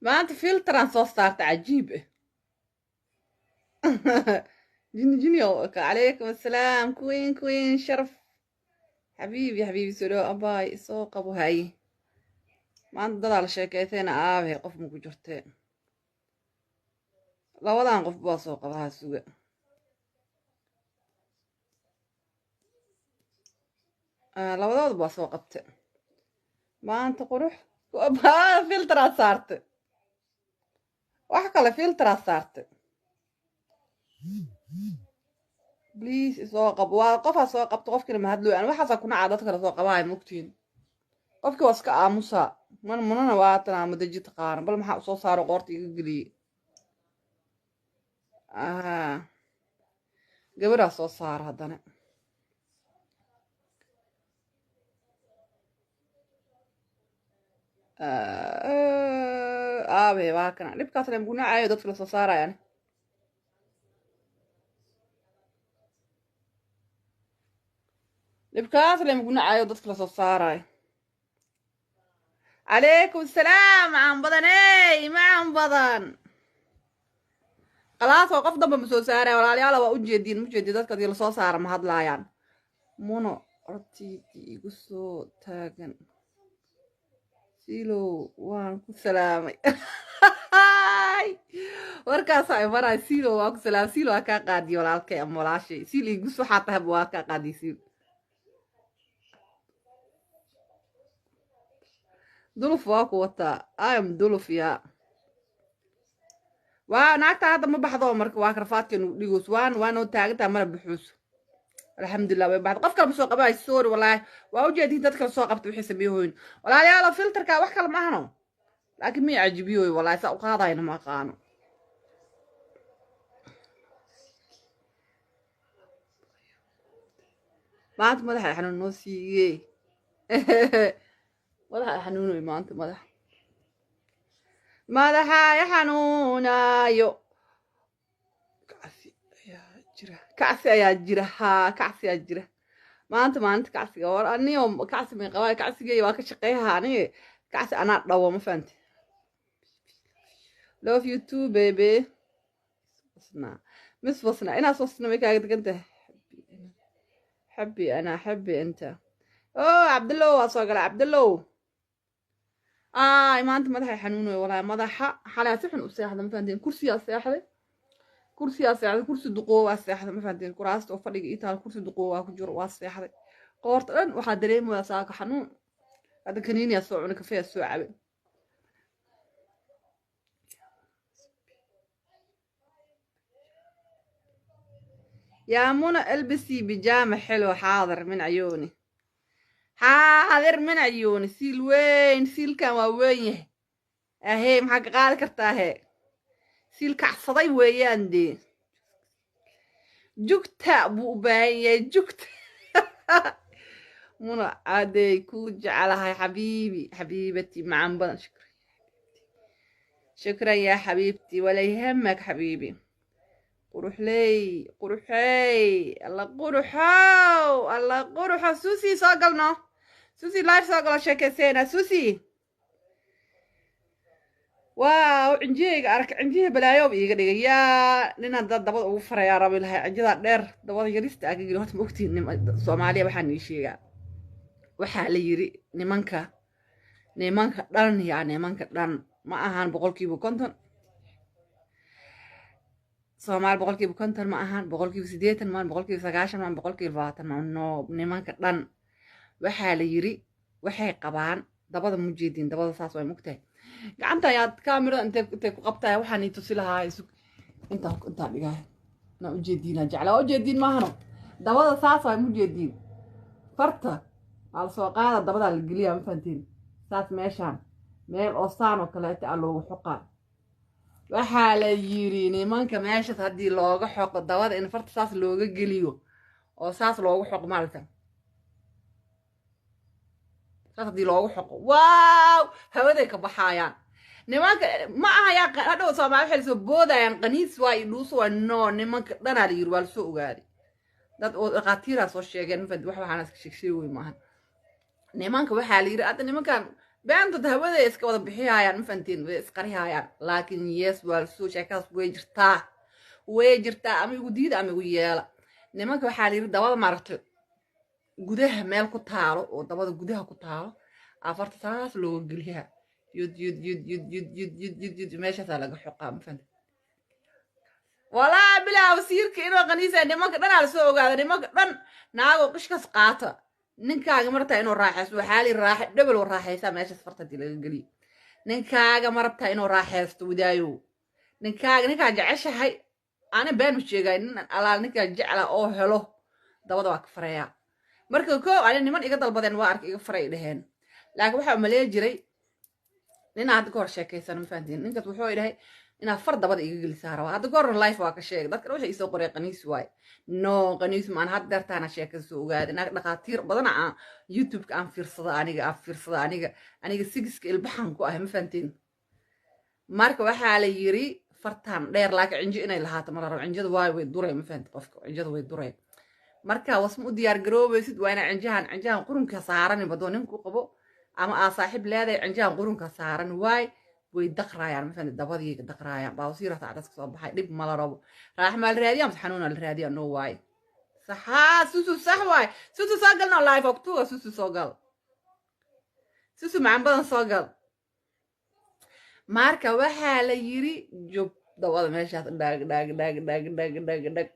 ما أنت فلتر صوصات عجيب. جيني عليكم السلام كوين شرف. حبيبي سلو أباي سوق أبو هاي. ما أنت ضل على شيكيتين آبه قف مكو جرتين. لا ولا نقف باسوق أبها سوق. لا ولا باسوق أبت. ما أنت قروح. أبها فلتر صارت. وحكى له فلتر صارت. بليز سوق أبو وقفها سوق أبت قف كلمة ما هدلو يعني وحصل كنا عادتك سوق أبها مكتين. qofkii waa iska aamusaa manana waatan madaji taqaana bal maxaa usoo saaro qoorta iga geliye gabaraa soo saara haddana aabe waa kana dhibkaas le muguna caayo dadka la soo saarayaan dhibkaas le muguna caayo dadka la soo saarayo calaykum asalaam macaan badaney macaan badan khalaas waa qof damba ma soo saaraya walaalayaala waa ujeediin mujeedii dadka dii lasoo saara ma hadlaayaan muno hortiidii igu soo taagan silow waan ku salaamay warkaasa ay maray silow waan ku salaamay silow waa kaa qaadiyo walaalkay ama walaashay sil igus waxaa tahaba waa kaa qaadiy sil duluf waa ku wataa ayam duluf yaa waa naagta hadda ma baxdo marka waa karfaadkeenu dhigos waanoo taagantaa mana buxuuso alxamdulilah way baxda qof kale ma soo qabay sorry wallaahi waa ujeedin dad kale soo qabta wixii sameeyooyin walaalayaalo filterka wax kale ma ahno laakiin mii cajibiyoy wallaahi saa u qaadayna ma aqaano maanta madaxa xanuun noo siiyey madaxa xanuunoy maanta madaxa xanuunayo kacsi ayaa jira haa kacsi ayaa jira maanta maalinta kacsiga war aniyo kacsi may qabaa kacsigeeya waa ka shaqeeyaha aniga kacsi anaa dhawo ma fahanti love you too baby miss wasna inaas wasna may kaaga degan tahay حبي انت اوه عبد الله واصقل عبد الله ما انت مدحي حنون والله مدحه حلا سخن اساحد ما فهمتين كرسي اساحد كرسي دقوه اساحد ما فهمتين كراست او فدغ ايتال كرسي دقوه ku jiro waa seexday qoorta dhan waxa dareemayaa saaka xanuun hada kaniini soo cunay kafee soo cabay يا منى البسي بيجامة حلوة حاضر من عيوني سيل وين سيل كان وين اهي محق قال كرتاهي سيل كعصدي ويان دي جوكتا بو باي جوكتا منى عادي كل جعلها يا حبيبتي مع بدن شكرا يا حبيبتي ولا يهمك حبيبي قروحي الله قروحو سوسي ساقلنا سوسي لايف ساقل شكسينا سوسي واو عنجيك أرك عنجيه بلايو بيقدر يا لنا دبض وفر يا ربي لها عنجدا دير دبض يريست أكيد هات مكتي سوماليا وحني شيء وحالي يري نمانكا دان يعني نمانكا دان ما أهان بقول كيبو كنتن Soomaal boqolkiiba 50 ma ahan boqolkiiba 80 ma boqolkiiba 90 ma boqolkiiba 20 ma no nimanka dhan waxa la yiri waxay qabaan dabada mujeedin dabada saas way mugtay gacanta ayaad kaamira intee ku qabtaa waxaan ii tusi lahaa inta dhigaa na ujeedina jeclaa ujeedin ma ahano dabada saas way mujeedin farta al soo qaada dabada la geliyaa ma fahantiin saas meeshaan meel oo saan oo kale ta loogu xoqaa waxaa la yiri nimanka meesha hadii looga xoqo dabada in farta saas looga geliyo oo saas loogu xoqo maalta saas hadii loogu xoqo waaw hawaday ka baxayaan nimanka ma aha yaa hadhow Soomaali waxay soo boodayaan qaniis waa idhuus waa no nimanka dhanaa la yiri waa soo ogaadi dad oo dhaqaatiira soo sheegeen fad waxaan iska sheegay maahan nimanka waxaa la yiri hadda nimankan beentad hawaday iska wada bixihayaan ma fahantiin way isqarihayaan laakiin yes waa soo sheekadaas way jirtaa ama igu diida ama igu yeela nimanka waxaa la yidhi dabada maaragtay gudaha meel ku taalo oo dabada gudaha ku taalo afarta saas looga geliyaa yud meeshaasaa laga xoqaa ma fahantiin walaa bilaa wasiirka inuu qaniisa nimanka dhan aa lasoo ogaada nimanka dhan naagoo qishkas qaata ninkaaga marabtaa inuu raaxaysto waxaa li raaxa dhebel oo raaxaysaa meeshaas fartadii laga geliyo ninkaaga marabtaa inuu raaxaysto wadaayo ninkaa jeceshahay ana been ma sheegay nin alaal ninkaa jecla oo helo dabada waa ka fareeyaa marka koo ani niman iga dalbadeen waa arka iga faray dhaheen laakiin waxaa umaleyn jiray ninaa hadda ka hor sheekaysan ma fahantiin ninkaas wuxuu idhahay inaa far dabada iga gelisaa rabaa hadda ka horna life waa ka sheegay dadkan waxay isoo qoreen qaniis waaye no qaniis maan had deertaana sheekada soo ogaada naag dhaqaatiir badana aan youtube-ka aan fiirsada aniga sigiska ilbaxan ku ah ma fahantiin marka waxaa la yiri fartaan dheer laakiin cinjo inay lahaato mala rabo cinjada waayo way duray ma fahanti qofka cinjada way duray marka wasma u diyaar garoobaysid waa inaa cinjahan qurunka saaran badoo ninku qabo ama aa saaxiib leedahay cinjahan qurunka saaran waay way daqraayaan ma fahanti dabadii daqraayaan baawsiira saacadaas ka soo baxay dhib mala rabo raax maal raadiya ama xanuuna la raadiya no waay saxaa susu sax waay susu soo galno live october susu soo gal susu macaan badan soo gal marka waxaa la yiri job dabada meeshaas dhag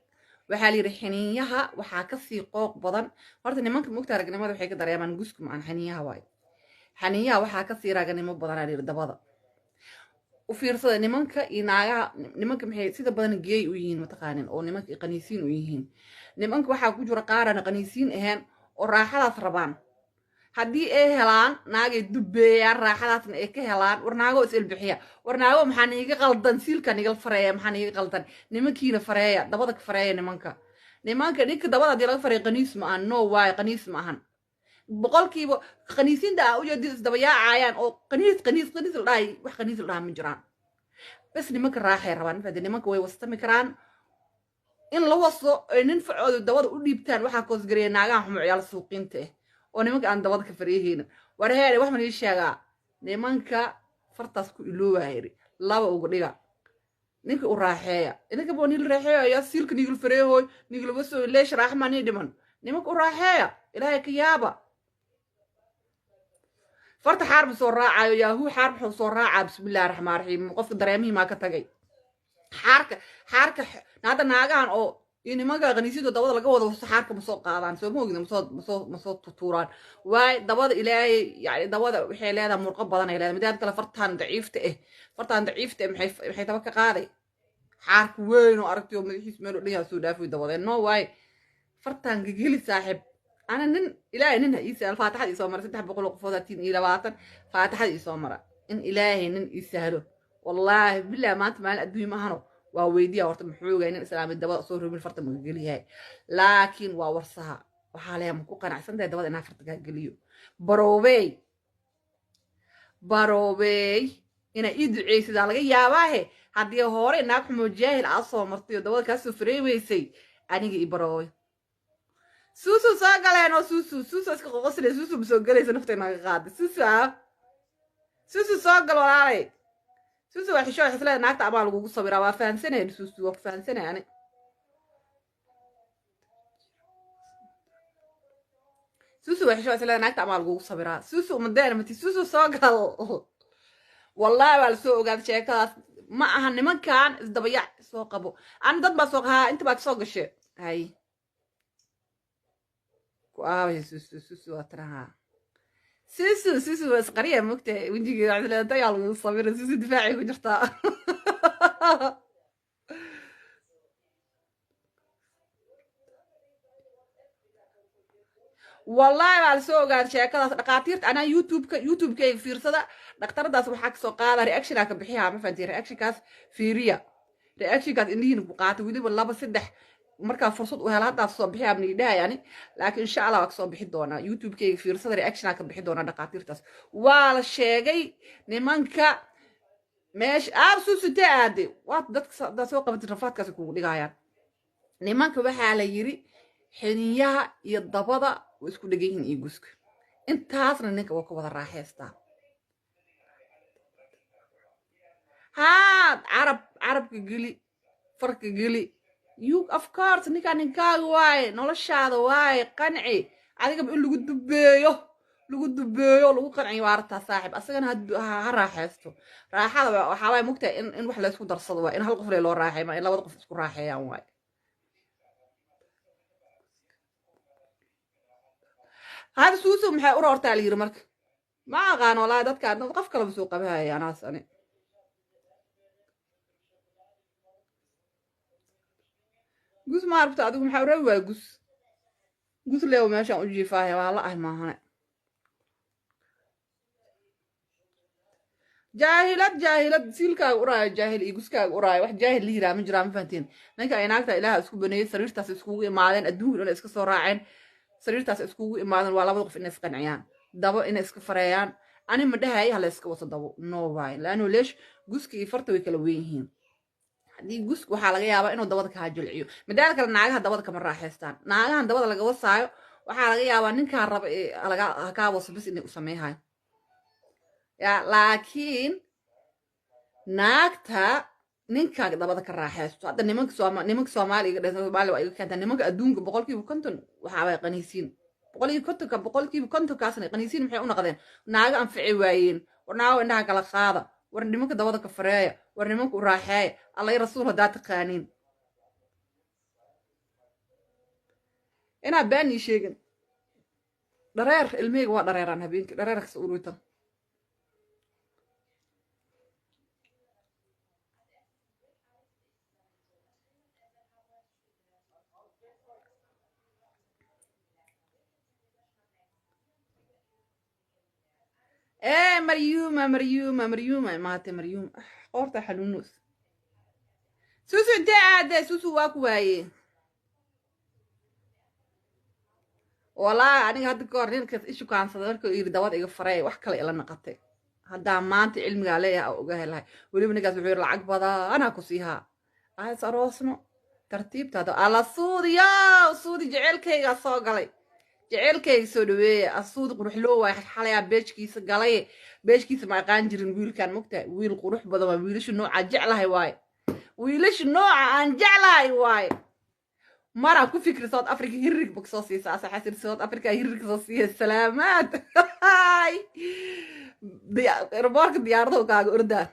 waxaa la yiri xiniinyaha waxaa kasii qooq badan horta nimanka mugta ragnimada waxay ka dareemaan gusku ma aan xiniinyaha waay xiniinyaha waxaa kasii raganimo badan la yiri dabada u fiirsada nimanka iyo naagaha nimanka maxay sida badan geey u yihiin mataqaanin oo nimanka qaniisiin u yihiin nimanka waxaa ku jira qaarana qaniisiin ahayn oo raaxadaas rabaan haddii ay helaan naagay dubeeyaan raaxadaasna ay ka helaan war naagoo is ilbixiya war naago maxaa niiga qaldan siilka nigal fareeya maxaa niiga qaldan nimankiina fareeya dabada ka fareeya nimanka ninka dabada haddii laga fareeya qaniis ma ahan no waay qaniis ma ahan boqolkiiba qaniisiinta ah ujeedid isdabayaacayaan oo qaniis la dhahay wax qaniis la dhaha ma jiraan bas nimanka raaxay rabaan mafahade nimanka way wastami karaan in la waso ay nin facoodu dabada u dhiibtaan waxaa koosgareeya naagaha xumo ciyaal suuqiinta ah oo nimanka aan dabada ka fariyahayna war heere wax ma ii sheegaa nimanka fartaas ku iloowaayri laba uga dhiga ninka u raaxeeya idinka boo niil raaxeeya ayaa siilka nigil fareehoy nigil waso leesh raaxma nii dhiman nimanka u raaxeeya ilaahay ka yaaba farta xaarbu soo raacayo yaahuu xaarb wuxuu soo raacaa bismillaahi raxmaan raxiim qofka dareemihii maa ka tagay xaarka hadda naagahan oo iyo nimanka qaniisyada dabada laga wado xaarka ma soo qaadaan soo moogida ma soo tutuuraan waay dabada ilaahay yani dabada waxay leedahay murqo badan ay leedahay midaad kale fartaan daciifta maxay daba ka qaaday xaarka weyn oo aragtay oo madaxiis meel u dhan yahay soo dhaafay dabadeen no waay fartaan gigili saaxiib أنا إلهي نن إيسا الفاتحة إيسا مرة 300 قفوزاتين إلى باطن فاتحة إيسا مرة إن إلهي نن إيسا والله بالله ما أنت مال أدوي مهنو وويديا ورت محروقة إن الإسلام الدواء صور بالفرط مقلي هاي لكن وورصها وحاليا مكوكا نعسان ده دواء إنها فرط قليو باروبي إنا إيدو عيسي دالغي ياباهي هادي هوري ناك مجاهل عصو مرتيو دواء كاسو فريويسي أنيجي إبروي سوسو ساقلين سوسو اسكو قصري سوسو مسوقلي سنفتين غاد سوسو ساقل ولالي سوسو وحشو حسلا ناكتا عمال وقو صبيرا وفان سنة سوسو وفان سنة يعني سوسو وحشو حسلا ناكتا عمال وقو صبيرا سوسو مدينة متي سوسو ساقل والله والسوق قاد شيكاس ما أهن من كان ازدبيع سوق أبو أنا ضد بسوقها انت باك سوق الشيء هاي واو سوسو أترها سوسو بس قرية مكتة ونجي على ديال الصبيرة سوسو دفاعي وجرتا والله على سوق هذا شيء كذا دقاتيرت أنا يوتيوب كي في رصدا دكتور داس وحق سوق هذا رياكشن أكب بحيها ما فهمتي رياكشن كاس فيريا رياكشن كاس إني نبقات ودي والله بس ده marka fursad u helaad daaf soo bixiya abni yani laakiin insha Allah wax soo bixi doona youtube-kayga fiirsada reaction ka bixi doona dhaqaatiirtaas waa la sheegay nimanka meesh suusite aade waa dadka soo qabatay rafaadkaas ku dhigayaan nimanka waxa la yiri xiniyaha iyo dabada way isku dhageeyeen iyo guska intaasna ninka waa ku wada raaxeystaa هاد عرب قلي فرق قلي يو of course ninkaan ninkaaga waaye noloshaada waaye qanci adiga in lagu dubeeyo lagu qanciyo waartaa saaxib asagana ha raaxaysto raaxada waxaa waay mugtahay in wax la isku darsado waay in hal qof loo raaxeeyo ma in labada qof isku raaxeeyaan waay hada suusu maxay u roortaa la yiri marka ma aqaan walaa dadka qof kale soo qabahaya anaas ani gus ma arabta adigu maxaa u rabi waay gus leew meeshaan u jiifaahay waa la ah maahane jaahilad siilkaaga uraayo jaahil iyo guskaaga uraayo wax jaahil la yiraa ma jiraa ma fahanteen ninka ay naagta ilaaha isku baneeyey sariirtaas iskugu imaadeen adduunka inay iska soo raaceen sariirtaas iskugu imaadeen waa labada qof inay isqanciyaan dabo inay iska fareeyaan ani ma dhahay hala iska wasa dabo no way laano leesh guska iyo farta way kala weyn yihiin haddii guska waxaa laga yaabaa inuu dabada kaa jilciyo midaal kale naagaha dabada kama raaxaystaan naagahan dabada laga wasaayo waxaa laga yaabaa ninkaa raba kaa waso bis inay u sameeyhayo ya laakiin naagta ninkaaga dabada ka raaxaysto hadda nimanka soomaaliga dhe soomaaliya waa iga keentaa nimanka adduunka boqolkiiba konton waxaa way qaniisiin boqolkiiba kontonkaasna qaniisiin maxay u noqdeen naaga anfici waayeen war naago indhaha kala qaada war nimanka dabada ka fareeya war nimanka u raaxeeya allay rasuul haddaa taqaaniin inaa baanii sheegin dhareer ilmeyga waa dhareeraan habeenkii dhareer kasa uruitan مريومة ماتي مريوم قورتها حلونوس سوسو انت عادة سوسو واكو باي والله أنا هاد كورنين كنت إيشو كان صدرك يردوات إيقا فراي وحكا لي إلا نقطي هادا مانتي علمي عليها أو قاهي لهاي ولي من قاس بحير العقبضة أنا كسيها هاي ساروسنو ترتيب تادو على صودي يا صودي جعلك هيغا صوغالي jaceylkayga soo dhaweeya asuud qurux loo waay xalaya beejkiisa galay beejkiisa ma aqaan jirin wiilkan mogta wiil qurux badan waa wiilasha nooca jeclahay waay wiilasha nooca aan jeclahay waay mara ku fikri South Africa hirrig bak soo siisa asa xasir South Africa hirrig soo siiya salaamaad airportka diyaarado kaaga ordaa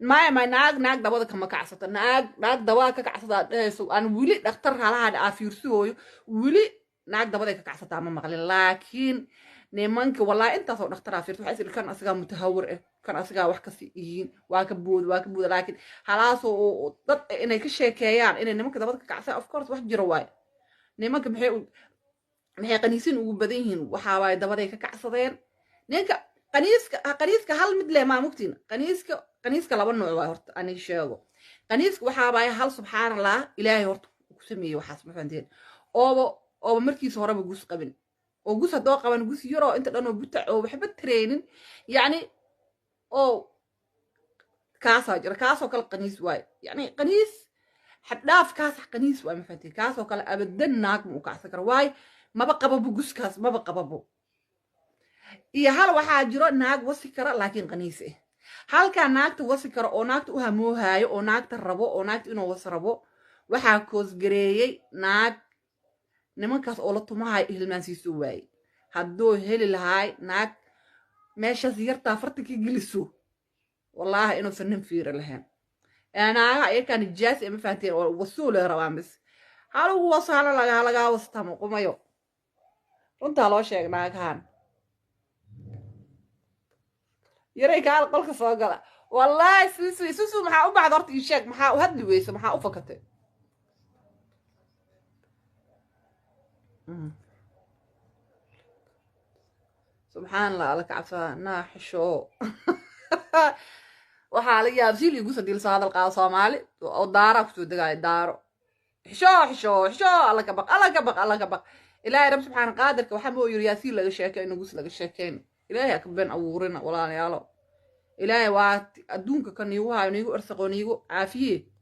ما naag dabada kama kacsato naag dabada ka kacsada dhayso aan wili dhakhtar halaha afiirsuyo wili naag dabada ka kacsata ma maqlin laakiin nimanka wallahi intaas oo dhakhtar afiirto waxa isir kan asaga mutahawir ah kan asaga wax ka siiin waa ka bood laakiin halaas oo dad inay ka sheekeeyaan inay nimanka dabada ka kacsa of course wax jiro waay nimanka maxay qaniisin ugu badan yihiin waxa waay dabada ka kacsadeen ninka qaniiska hal mid leh ma mugtiin qaniiska laba nooc waa horta ani sheego qaniiska waxa baay hal subxaanallah ilaahay horta ku sameeyay waxaas ma fahanteen oo markiisa horeba gus qabin oo gus hadoo qaban gus yaro inta dhan oo buta oo waxba training yani oo kaasoo kale qaniis waay yani qaniis xabdaaf kaas qaniis waay ma fahanteen kaasoo kale abadan naag ma u kacsan karo waay maba qababo guskaas maba qababo iyo hal waxaa jiro naag wasi kara laakiin qaniis ah halka naagta wasi kara oo naagta u hamoohayo oo naagta rabo oo naagta inuu was rabo waxaa koos gareeyay naag nimankaas oo la tumahay hilmaansiiso waay hadduu heli lahaay naag meeshaas yartaa farta ka geliso wallaahi inuusan nin fiiri lahayn naaga ayakaan nijaas ma fahanteen oo wasuu le rabaan bis halugu wasaalo lagaa wastamo qumayo runtaa loo sheeg naagahan يري قال قولك صاقلة والله سوسو محا أبعد أرتي يشاك محا وهدلي ويسا محا أفكته سبحان الله لك عفا ناحشو وحالي يابسي لي يقول ديل صاد القاو صومالي أو دارا كتو دقاي دارو حشو الله كبق إلهي رب سبحانه قادرك وحمو يرياسي لغا شاكين نقوس لغا شاكين إلهي كبين أورنا ولا نيالو إلهي وات أدونك كان يوها ونيجو أرسقون يجو عافية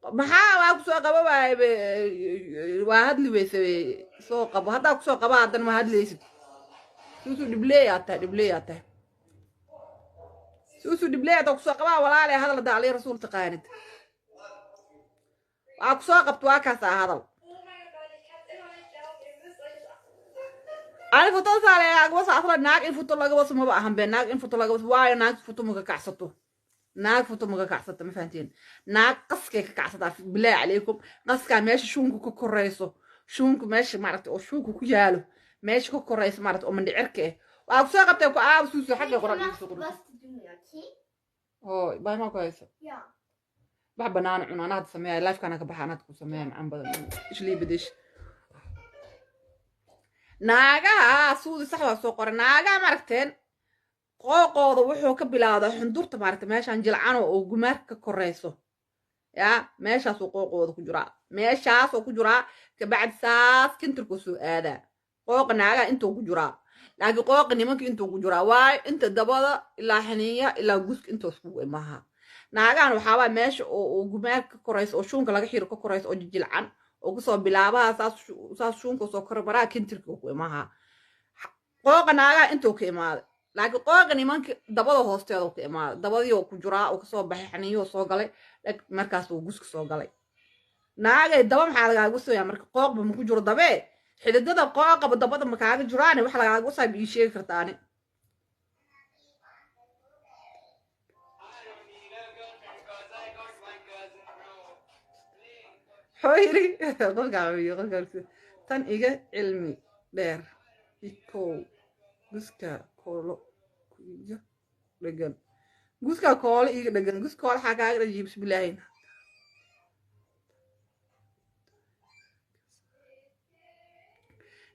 maxaa waa ku soo qaba waa hadli weyse soo qabo hadda ku soo qaba hadan ma hadlaysid suusu dhibleeyaa tahay سوسو دبلية توكسو قبا ولا لي هذا اللي عليه رسول تقاند أقصى قبت واكاسا هذا أنا فتو سالي أقوى سافر ناق إن فتو لقى بس ما بأهم بين ناق إن فتو لقى بس واي ناق فتو مغا كعسطو ناق فتو مغا كعسطو ما فهمتين ناق قسكي كعسطو بالله عليكم قسكا ماشي شونكو كوريسو شونكو ماشي مارت أو شونكو كيالو ماشي كوريس مارت أو من دعركه وأقصى قبت أكو سوسو حاجة قرآن يسوق هاي باي ما كويسة بحب بنان عنانات سميها لايف كان كبحانات كسميها عن بدن إيش لي بديش ناقا سودي صحوة سوقر ناقا مركتين قوقوضا وحو كبلادا حندورتا ماركت ماشان جلعانو او قمارك كوريسو يا ماشاسو قوقوضا كجرا ماشاسو كجرا كبعد ساس كنتركو سؤادا قوق ناقا انتو كجرا لكن قوق نيمانك انتو كجرا واي انت دبادا إلا حنية إلا قسك انتو سوق ماها ناقان وحاوا ماش او قمارك كوريس او شونك لاغا حيرو كوريس او جلعان oo kusoo bilaabaha saas shuunka soo kor baraa kintirka ku imaha qooqa naagaa intuu ka imaaday laakiin qooqa nimanka dabada hoosteeda ku imaaday dabadii oo ku jiraa oo kasoo baxay xaniyo soo galay markaas uu guska soo galay naagay daba maxaa lagaaga sooyaa marka qooqba ma ku jiro dabee xididada qooqaba dabada ma kaaga jiraane wax lagaaga saab ii sheegi kartaani حويري قلقا تن إيجا علمي دير إيكو جوسكا كولو كويجا دقن جوسكا كول إيجا دقن جوسكا كول حاجة رجيب سبلاين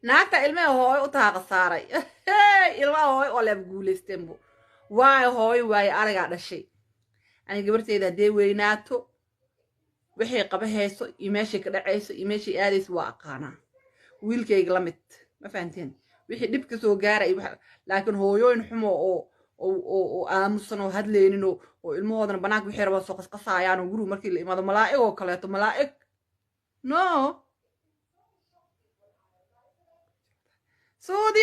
naagta ilmaha hooyo u taha khasaaray ilmaha hooyo oo leeb guulaystenbo waayo hooyo waayo aragaa dhashay ani gabarteyda haddee weynaato wixii qaba hayso iyo meeshay ka dhacayso iyo meeshay aadayso waa aqaanaa wiilkayga la mid ma fahanteen wixii dhib ka soo gaaray laakiin hooyooyin xumo oo aamusan oo hadlaynin oo ilmahoodana banaanka wixii rabaa soo qasqasaayaan oo guriga markii la imaado malaa'ig oo kaleeto malaa'ig no suudi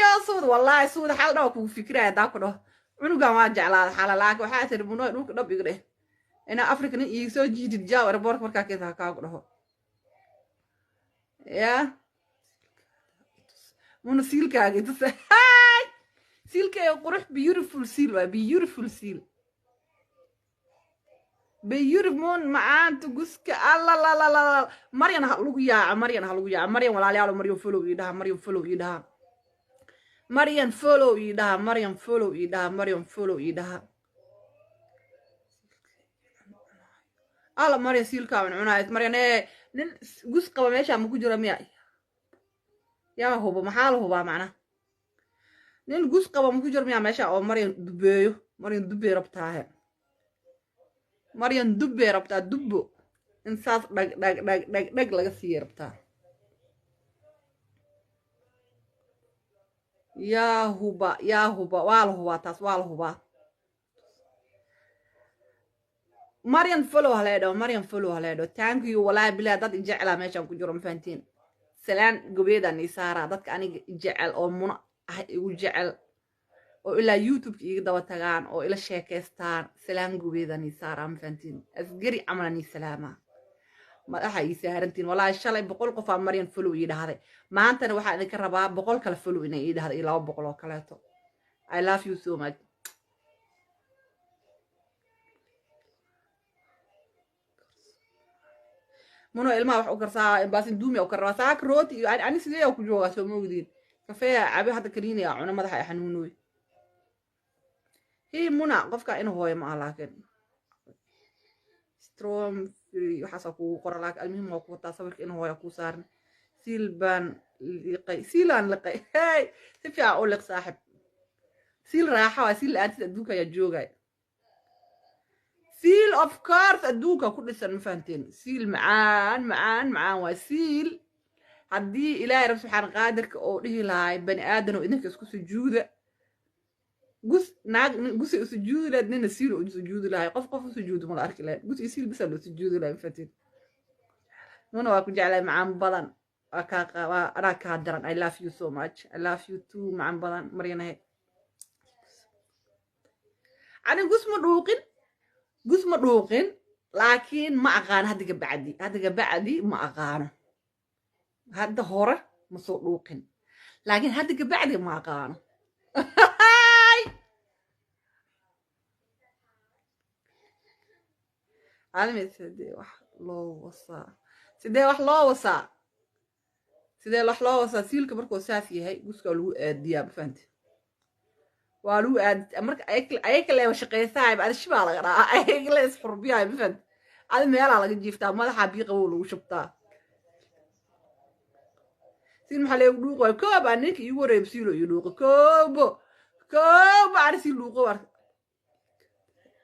wallaahi suudi xal dhawa kugu fikiraya haddaa ku dhaho cunugan waa jeclaada xala laakiin waxaa tiri muno dhulka dhab iga dheh ina african iyo soo jiidid jaaw airport markaa keenta kaagu dhaho ya muno siilkaaga inta siilkaaga qurux beautiful seal waa beautiful seal beautiful macaanta guska alla maryan ha lagu yaaca maryan walaalayaal maryan follow ii dhaha maryan follow ii dhaha alla maryan siilkaa cunaayad maryan nin gus qaba meesha ma ku jira miya yaa hubo maxaa la hubaa macna nin gus qaba ma ku jira miya meesha oo maryan dubbey rabtaahe maryan dubbey rabtaa dubbo in saas dhag laga siiyey rabtaa yaa huba waa la hubaa taas waa la hubaa مريم فلو هلاده thank you والله بلا dad jecel meeshan ku jiro ma fahantiin salaan gobeeda nisaara dadka aniga jecel oo muna ah igu jecel oo ila youtube iga daba tagaan oo ila sheekaystaan salaan gobeeda nisaara ma fahantiin asgari amalani salaama madaxa ii saarantiin wallahi shalay 100 qof aan Maryam follow ii dhahday maantana waxa idinka rabaa 100 kale follow inay ii dhahday 200 oo kaleeto I love you so much منو ilmaha wax u karsaa baasin duumi oo karraa saak rooti iyo ani sidee ku joogaa soo moogdiin kafee cabi hadda kaliinaya cuna madaxa ay xanuunoy hii muna qofka inuu hooyo ma laakiin strong free waxa ku qora laakiin almuhim waa ku wataa sawirka inuu hooyo ku saaran siilan liqay hey si fiican u liq saaxib siil raaxa waa siil aad adduunka ya joogay سيل of course أدوكا كل سنة مفهمتين سيل معان وسيل هدي إلهي رب سبحانه قادرك أو ليه لاي بني آدم وإنك اسكو سجودة قس سجود لأننا سيل وسجود لاي قف سجود ما أرك لا قس يسيل بس لو سجود لاي مفهمتين وانا واكو جعله معان بلان أنا كادران I love you so much I love you too معان بلان مرينا هيك أنا قوس مدوقين لكن ما أقان هذا بعدي ما أقانه هذا هورا مسوقين لكن هذا بعدي ما أقانه عالمي سيدي وح لو وصا سيدي وح لو وصا سيدي وح لو وصا سيلك مركو ساسي هاي قوسك لو أديا بفهمت والو أد مرك أيك اللي وشقي ثايب على الشمال غرا أيك اللي يسحر بيها بفهمت على الميال على جيفتا ما حبي قول وشبتا سين محل يلوق كوب عنك يوري بسيلو يلوق كوب عرسي يلوق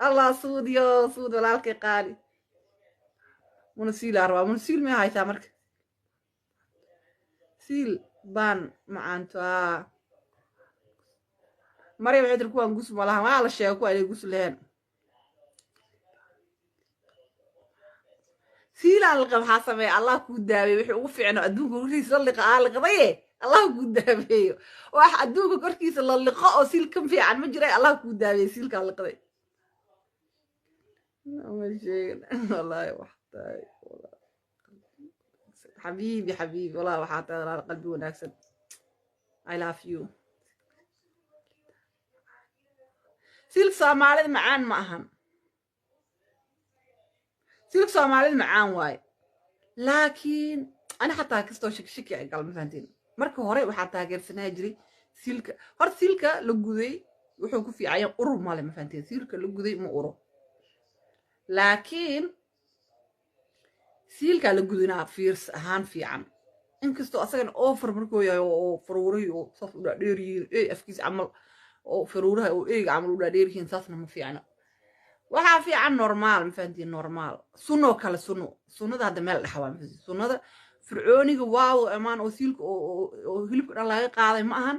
الله صود يا صود ولا قالي ونسيل أربعة ونسيل ما هاي تامرك سيل بان معانتوا مريم عيد كوان قوس مالها ما على الشيء كوان يقوس لهن سيل على القب حاسمي الله كودامي وحي وفعنا أدوك كركيس اللقاء القضية الله كودامي واحد أدوك كركيس اللقاء وسيل كم في عن مجرى الله كودامي سيل كان القضية ما شيء والله وحداي والله حبيبي والله وحاطة على قلبي وناكسد I love you سيلك صومالي معان ما أهم سيلك صومالي معان واي لكن أنا حتى كستو شك يعني قال مفهمتين مركو هوري وحتى غير سناجري سيلك هور سيلك لغودي wuxuu ku fiicay urur male ma fahanteen siilka la guday ma uro laakiin siilka la gudina fiirs ahaan fiican inkastoo asagan offer markuu yahay oo faruuray oo saf u dhaadheeriyin ee afkiis amal oo faruuraha oo eeg amal u dhaadheeriyin saasna ma fiicna waxa fiican normaal ma fahanteen normaal sunno kala sunnada hadda meel dhaxwaa ma fahanteen sunnada fircooniga waaw amaan oo siilka oo hilibka dhan laga qaaday ma ahan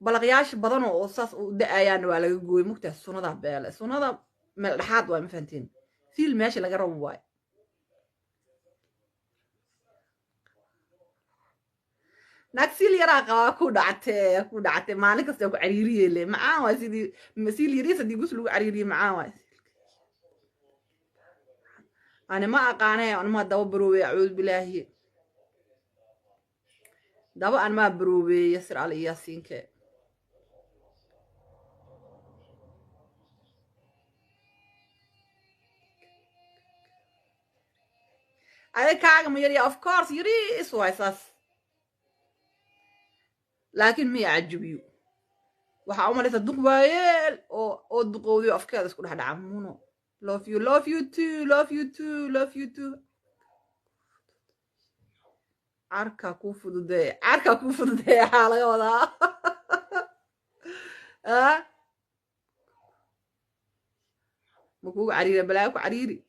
balaqyaash badan oo saas u daayaan waa laga gooyay mugtaa sunnada beele sunnada meel dhaxaad waa ma fahanteen siil meesha laga rabo waay nagsiil yaraa qaba ku dhactay maalin kasta ku cariiriyay macaan waa sidii masiil yariis hadii gus lagu cariiriyay macaan waa أنا ما أقانع أنا ما دوا بروبي أعوذ بالله دوا أنا ما بروبي يسر على ياسين ك أنا كعم يري of course يري إسوا أساس لكن ما يعجبيو وحاول تدق بايل أو الدقودي أفكار تقول هذا عمونه love you too عركا كوفدودي حالة وضع مكوك عريري بلاك عريري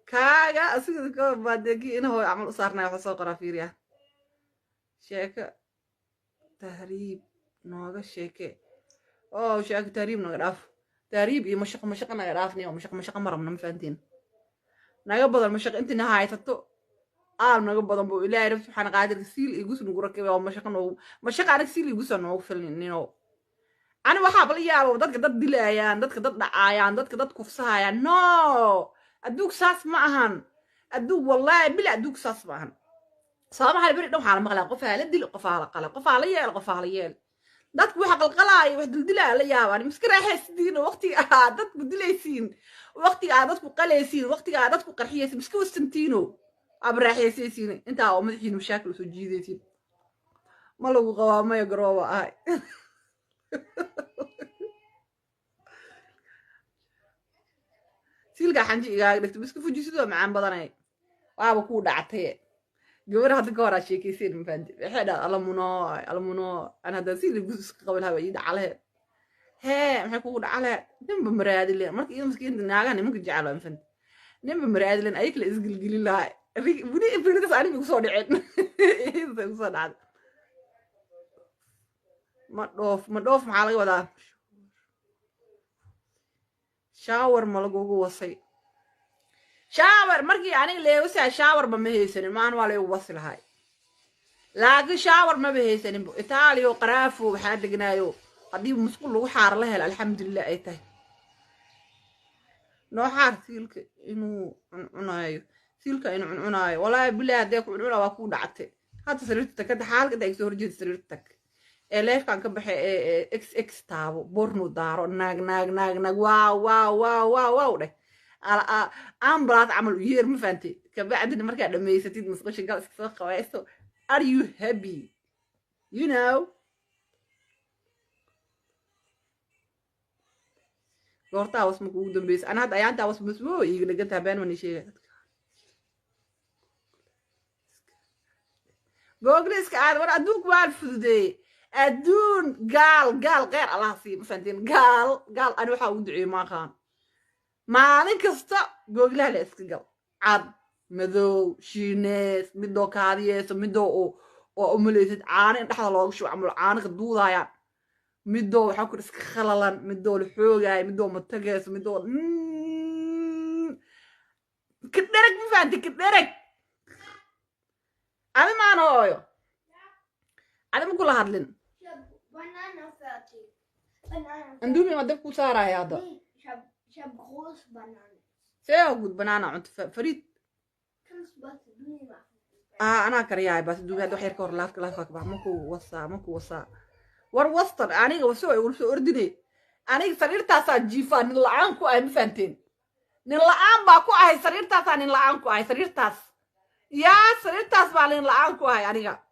كاغا أسيد كور بادكي إنه عمل صارنا يحصل قرافيريا شيكا تهريب نوغا شيكا شاك تهريب نغراف تهريب إيه مشق نغرافني ومشق مرمنا مفانتين نغبض المشق انت نهاية تطو نغبض بو إلهي رب سبحانه قادر سيل يقوس نقرك مشق عنك سيل يقوس نوفلنينو أنا وحاب ليا dadka dad dilayaan dadka dad dhacayaan dadka dad kufsahayaan no aduug saas ma ahan aduug wallahi bil aduug saas ma ahan sabab bari dhow xaal maqlaan qof la dil qof la qala qof la yeel dadku waxa qalqalaay wax dildilaa la yaabaan miskira xisdiin waqtiga dadku dilaysiin waqtiga dadku qalaysiin waqtiga dadku qarxiyaysiin miska wastantiino abraxiyaysiin inta oo madaxiin mashaakil soo jiidaysiin ma lagu qawaamayo garooba ay siilka xanji igaaga dhigto miska fujisidoo macaan badanay waaba ku dhactay gabar hadda ka hor sheekaysiin ma fahanti waxay dhaad alamuno ana hadda siil gus qabal hawa ii dhacale maxay kugu dhacale ninba maraadile markii ii miskiinta naagan nimanka jecel waa ma fahanti ninba maraadile ay kala isgilgilin lahay buni ibnidas ani igu soo dhicin igu soo dhacday ma dhoof maxaa laga wadaa shower ma lagugu wasay shower markii aniga leewasa shower ba ma haysanin maan waa leeyahay wasi lahay laakiin shaawar maba haysaninbo itaaliyo qaraafo waxaa degnaayo haddii musqul lagu xaaro la helo alxamdulilah ay tahay noo xaar siilka inuu cuncunaayo siilka inuu cuncunaayo walaahi bilahi haddee ku cuncuna waa kuu dhacte hadda sariirta tag hadda xaalka inta soo horjeeda sariirta tag ee leefkan ka baxay ee x taabo bornu daaro naag naag naag naag waaw waaw waaw waaw waaw dheh ambulance camal u yeer ma fahantay kabacdina markaa dhammaysatid musqusha gal iska soo qabayso are you happy you know goortaa was marka ugu dambaysa ana hadda ayaantaa was masmoo iiga dheganta habeen wana sheegay google iska aad war adduunku waa fududeeye adduun gaal gaal qeyr allah sii ma fahanteen gaal gaal ani waxaa ugu duceeye maaqaan maalin kasta googlaha la iska gal cad madow shiinees midoo kaadiyeeso midoo oo umalaysid caano in dhexda looga shubo camal caanaga duudaayaan midoo waxaa ku iska khalalan midoo la xoogaayo midoo matagayso midoo ka dhereg ma fahanteen ka dhereg adi maana hooyo adi ma kula hadlin andumi ma dab ku saaraya hadda Ich hab große Banane. Sehr gut Banane und Farid. Kannst du was du machen? أنا كرياي بس دوبي هذا حيرك ور لاف لاف كبا مكو وصا ور وسطن أنا وسوي ورسو أردني أنا سرير تاسا جيفا نلعانكو أي مفنتين نلعان باكو أي سرير تاسا نلعانكو أي سرير تاس يا سرير تاس بالين نلعانكو أي أنا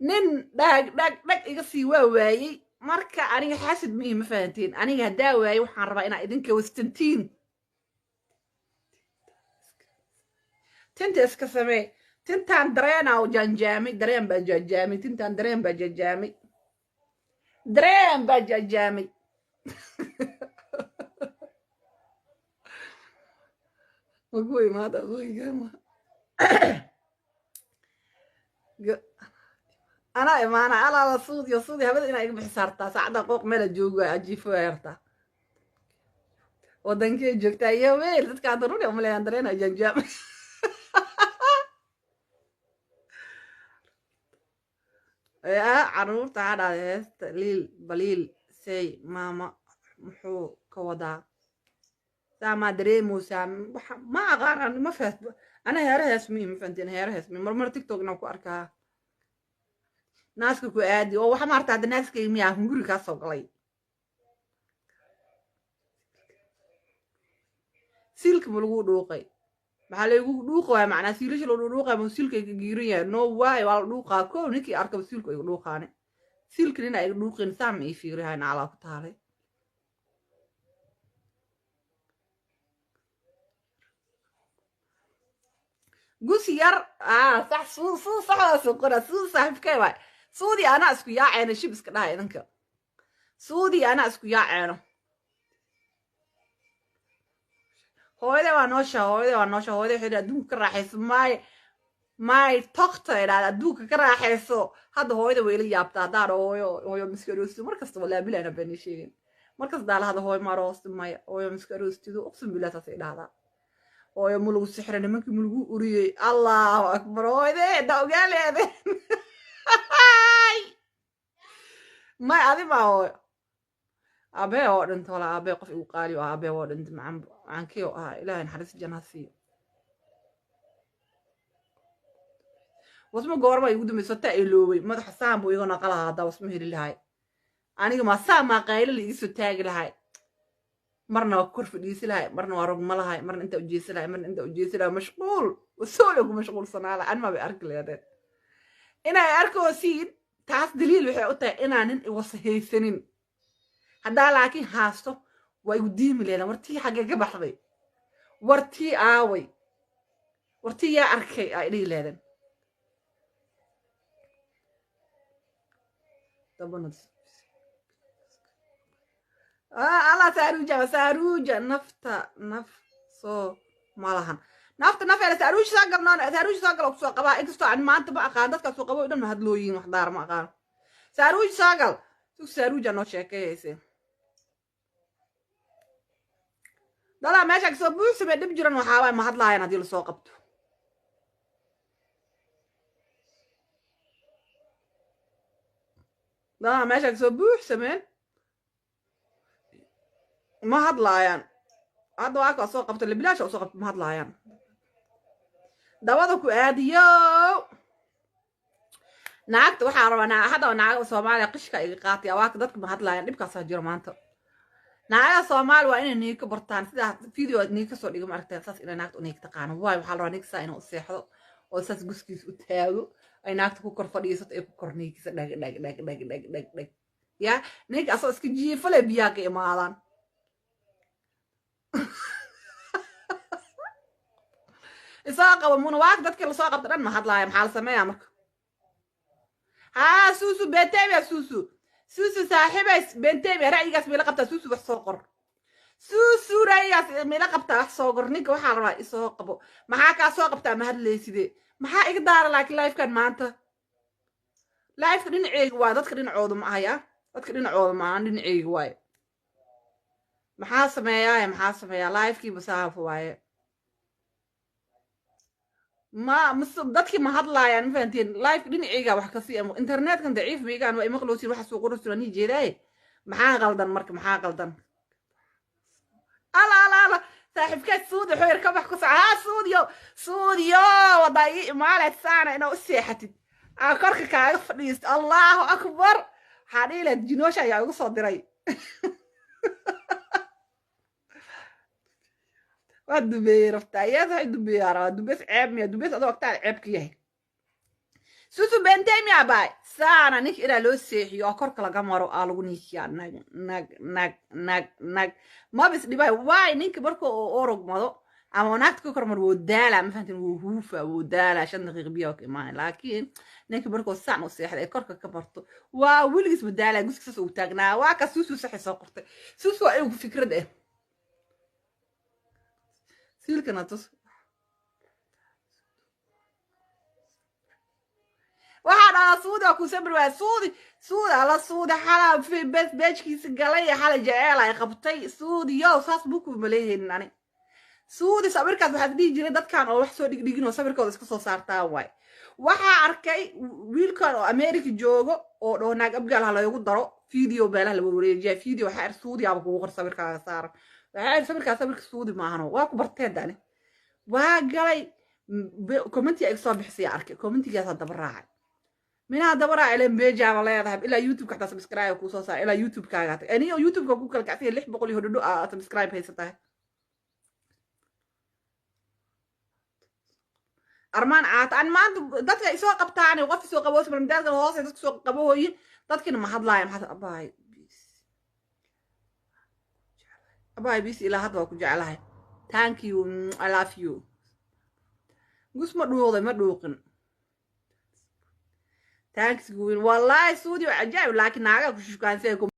نن داك إيجا سيوا واي marka aniga xasid ma ima fahantiin aniga hadaa waayo waxaan rabaa inaa idinka wastantiin tinta iska samee tintaan dareenaa u janjaamay dareen baa janjaamay tintaan dareen baa janjaamay dareen baa janjaamay wagoy maada waygama أنا إيمانا على صوت يا صوت هبل إنا إقبح صارتا ساعدا قوق ملا جوجوا أجيفو يرتا ودنكي جوكتا يا ويل تتكادرون يوم اللي عندنا جنجام يا عرور تعالى ليل بليل سي ماما محو كودا ساما دريمو سام ما أغار أنا ما فهمت أنا هيرها اسمي ما فهمتين هيرها اسمي مرمر تيك توك نوكو أركها naaska ku aadi oo waxa maarta hadda naaska imiyaa hunguri ka soo galay silka ma lagu dhuuqay maxaa lagu dhuuqay macnaa siilasha lagu dhuuqay ma silka ka giiran yahay no way waa la dhuuqaa ko ninkii arkaba silka ay dhuuqaane silka ina ay dhuuqin saam ay fiirahay ala ku taalay gusi yar sax suu sax qora suu saaxibkay waay سودي أنا أسكو يا عينه شو بس كده إنك سودي أنا أسكو يا عينه هو ده هو ده حدا دوك راح ماي تقطع على دوك راح يسو هذا هو ده ويلي يابتا دار هو مسكروس مركز ولا بلا أنا بني شيء مركز دال هذا هو ماروس ماي هو مسكروس تدو أقسم بالله تسيد هذا هو ملو السحر أنا ممكن ملو أري الله أكبر هو ده وقال هذا ما أدري ما هو أبي هو أنت ولا أبي قف يقالي وأبي هو أنت عن كيو إلهي نحرس جناسي واسمه قارما يقول دم يسوي تأيلوي ما تحسام بو يغنى قلا هذا واسمه هيري هاي أنا ما سام ما قايل اللي يسوي تاج لهاي مرنا وكرف ديس لهاي مرنا ورق ملهاي مرنا أنت وجيس لهاي مرنا أنت وجيس لهاي مشغول وسولك مشغول صناعة أنا ما بأركل هذا إنا أركو سين taas daliil waxay u tahay inaanin wasahaysanin haddaa laakiin haasto waa igu diimi leedahay wartii xaggee ka baxday wartii aaway wartii yaa arkay ay dhihi leedan alla saaruuja nafta naf soo malahan نافت نافع ساروش ساقل نون ساروش ساقل سو قبا إكستو عن ما أنت بقى قادت كسو قبا ودن هدلوين وحدار ما قال ساروش ساقل سو ساروج أنا شاكيسي دلا ماشي كسو بوس بدي بجرن وحاول ما هدلا أنا دي لسو قبته لا ماشي soo buuxsameen ma hadlaayaan hadda waa ka soo qabta bilaash oo soo qabta ma hadlaayaan dabada ku aadiyo naagta waxaa rabaa hadda naaga Soomaaliya qishka iga qaatay waa ka dadka ma hadlaayaan dhibkaas jiro maanta naaga Soomaali waa inay niig ka bartaan sida video niig ka soo dhigo maragtay saas inay naagta niig taqaan waay waxa la rabaa niig saa inuu seexdo oo saas guskiis u taago ay naagta ku kor fadhiisato ay ku kor niigisa dhag ya niig asoo iska jiifale biyaa ka imaadaan isaa qabo muna waa dadka la soo qabta dhan ma hadlaaya maxaa la sameeyaa marka ها سوسو بنتي يا سوسو صاحبي بنتي رأيك ميلا قبطة سوسو wax soo qor سوسو رأيك ميلا قبطة wax soo qor ninka waxa rabaa isoo qabo maxaa ka soo qabtaa ma hadleyside maxaa iga daara laakiin live kan maanta live kan dhinaceyga waa dadka dhinacooda ma ahaya dadka dhinacooda ma aan dhinaceyga waay maxaa sameeyaa live kii basaaf waaye ما dadkii ma hadlaayaan ma fahanteen live dhinacayga wax ka sii internet-kan daciif miigaan waa maqloosin waxa soo qoraysan jeeday maxaa qaldan marka maxaa qaldan ala saaxiibka suud xoor ka wax ku saaha suudiyo waday maalet saana inuu seexatid korka kaaga fadhiist allahu akbar hadila jinoosha ayaa ugu soo diray ودبي رفتا يا دبي يا دبي عيب يا دبي هذا وقتها عيب كيه سوسو بنتي يا باي سانا نيك إلى لو سيحي أكرك لقى مرو آلونيش يا ناق ما بس دي باي واي نيك بركو أورق ماذا أما ناك تكرر مرو ودالة ما فهمتين وهوفة ودالة عشان نغير بيها كمان لكن نيك بركو سانا وسيحي أكرك كبرتو وولجس بدالة جوز كسس وتاجنا واكا سوسو صحي ساقطة سوسو أيوة فكرة ده سيلكنا تص واحد صودا كوسبر وصود على صود حلا في بس بيجكي سجلية حلا جعالة قبطي صود يا صاص بوكو مليهن يعني صود صبرك واحد دي جري دت كان أو حسوا دقيقين وصبرك وده كسر صارتا واي waxa arkay wiilkan oo America joogo oo naag abgal hala ugu daro video beelaha la wareejiyo video waxa Saudi aba ku qor sawirkaaga saar waxa sawirka Saudi ma ahano waa ku barteen dani waa galay comment ay soo bixisay arkay commentigaas hadaba raacay mina hadaba raacay leen beejaa leedahay ila YouTube ka subscribe ku soo saar ila YouTube kaaga aniga YouTube ka ku kala kacay 600 hodho subscribe haysatay أرمان عات أنا ما عند دتك يسوق قبطاني وقف يسوق قبوس من بداية الهوس يدك يسوق قبوي دتك ما حد لايم حد أباي بيس إلى هذا وكل جعلها thank you I love you قص ما دوقن thanks والله سودي وعجائب لكن ناقة كشوف كان فيكم